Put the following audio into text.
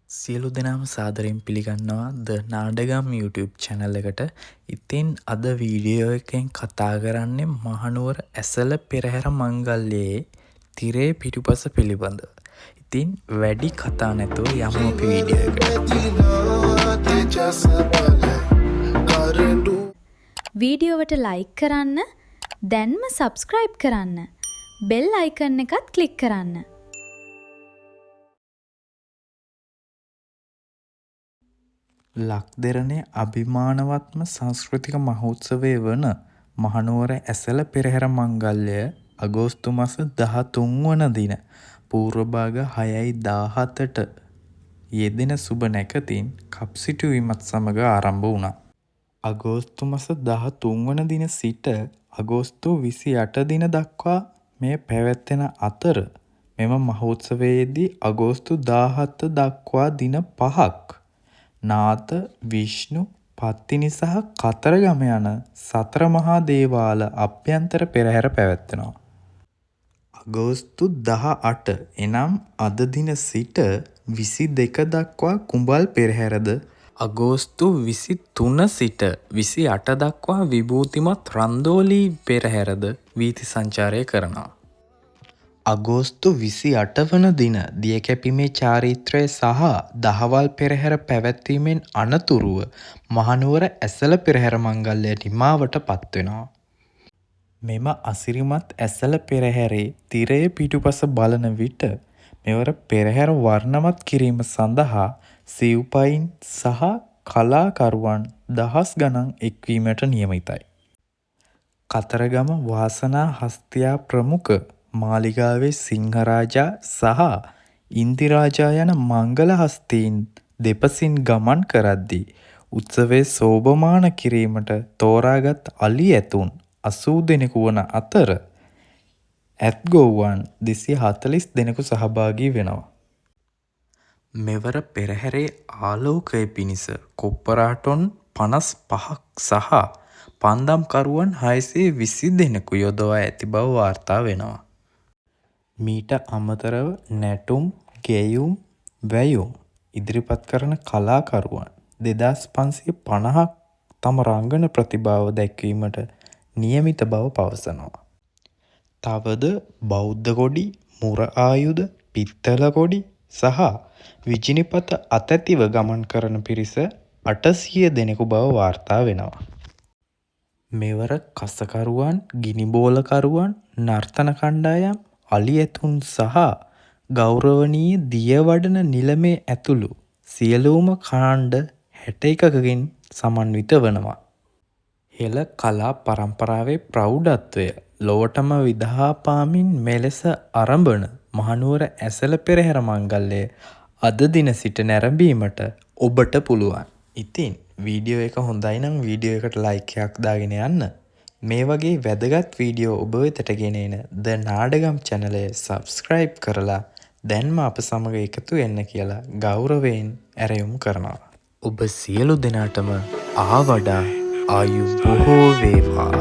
සියලු දෙනාම සාදරයෙන් පිළිගන්නවා ද නාඩගම් YouTube channel එකට. ඉතින් අද වීඩියෝ එකෙන් කතා කරන්නේ මහනුවර ඇසළ පෙරහැර මංගල්‍යයේ තිරේ පිටුපස පිළිබඳව. ඉතින් වැඩි කතා නැතුව යමු අපි වීඩියෝ එකට. වීඩියෝවට ලයික් කරන්න, දැන්ම සබ්ස්ක්‍රයිබ් කරන්න, බෙල් අයිකන් එකත් ක්ලික් කරන්න. ලක්දෙරණේ අභිමානවත්ම සංස්කෘතික මහෝත්සවය වන මහනුවර ඇසළ පෙරහැර මංගල්‍යය අගෝස්තු මාස 13 වන දින පූර්ව භාග 6:17ට යෙදෙන සුබ නැකතින් කප්සිටුවීමත් සමග ආරම්භ වුණා. අගෝස්තු මාස 13 වන දින සිට අගෝස්තු 28 දින දක්වා මෙය පැවැත්වෙන අතර මෙම මහෝත්සවයේදී අගෝස්තු 17 දක්වා දින 5ක් නාත, විෂ්ණු, පත්තිනි සහ කතරගම යන සතර මහා දේවාල අභ්‍යන්තර පෙරහැර පැවැත්වෙනවා. අගෝස්තු 18 එනම් අද දින සිට 22 දක්වා කුඹල් පෙරහැරද, අගෝස්තු 23 සිට 28 දක්වා විභූතිමත් රන්දෝලී පෙරහැරද වීථි සංචාරය කරනවා. අගෝස්තු 28 වන දින දියකැපීමේ චාරිත්‍රය සහ දහවල් පෙරහැර පැවැත්වීමෙන් අනතුරුව මහනුවර ඇසළ පෙරහැර මංගල්‍යය නිමාවට පත්වෙනවා. මෙම අසිරිමත් ඇසළ පෙරහැරේ තිරය පිටුපස බලන විට මෙවර පෙරහැර වර්ණවත් කිරීම සඳහා සිව්පයින් සහ කලාකරුවන් දහස් ගණන් එක්වීමට නියමිතයි. කතරගම වාසනා හස්තියා ප්‍රමුඛ මාලිගාවේ සිංහරාජා සහ ඉන්දිරාජා යන මංගල හස්තීන් දෙපසින් ගමන් කරද්දී උත්සවයේ සෝභමාන කිරීමට තෝරාගත් අලි ඇතුන් 80 දෙනෙකු වන අතර ඇත්ගොව්වන් 240 දෙනෙකු සහභාගී වෙනවා. මෙවර පෙරහැරේ ආලෝකය පිණිස කොප්පරාටොන් 55ක් සහ පන්දම්කරුවන් 620 දෙනෙකු යොදවා ඇති බව වාර්තා වෙනවා. මීට අමතරව නැටුම්, ගෙයුම්, වැයුම් ඉදිරිපත් කරන කලාකරුවන් 2550ක් තම රංගන ප්‍රතිභාව දැක්වීමට නියමිත බව පවසනවා. තවද බෞද්ධ කොඩි, මුර ආයුධ, පිත්තල කොඩි සහ විජිනිපත අතැතිව ගමන් කරන පිරිස 800 දෙනෙකු බව වාර්තා වෙනවා. මෙවර කසකරුවන්, ගිනිබෝලකරුවන්, නර්තන කණ්ඩායම්, අලි ඇතුන් සහ ගෞරවනීය දියවඩන නිලමේ ඇතුළු සියලුම කාණ්ඩ 61කින් සමන්විත වනවා. හෙළ කලා පරම්පරාවේ ප්‍රෞಢත්වය ලොවටම විදහා පාමින් මෙලෙස ආරම්භන මහනුවර ඇසළ පෙරහැර මංගල්‍යය අද දින සිට නැරඹීමට ඔබට පුළුවන්. ඉතින් වීඩියෝ එක හොඳයි නම් වීඩියෝ එකට ලයික් එකක් දාගෙන යන්න. මේ වගේ වැදගත් වීඩියෝ ඔබ වෙතට ගෙන එන ද නාඩගම් channel එක subscribe කරලා දැන්ම අප සමග එකතු වෙන්න කියලා ගෞරවයෙන් ඇරයුම් කරනවා. ඔබ සියලු දෙනාටම ආවඩා ආයු බොහෝ වේවා.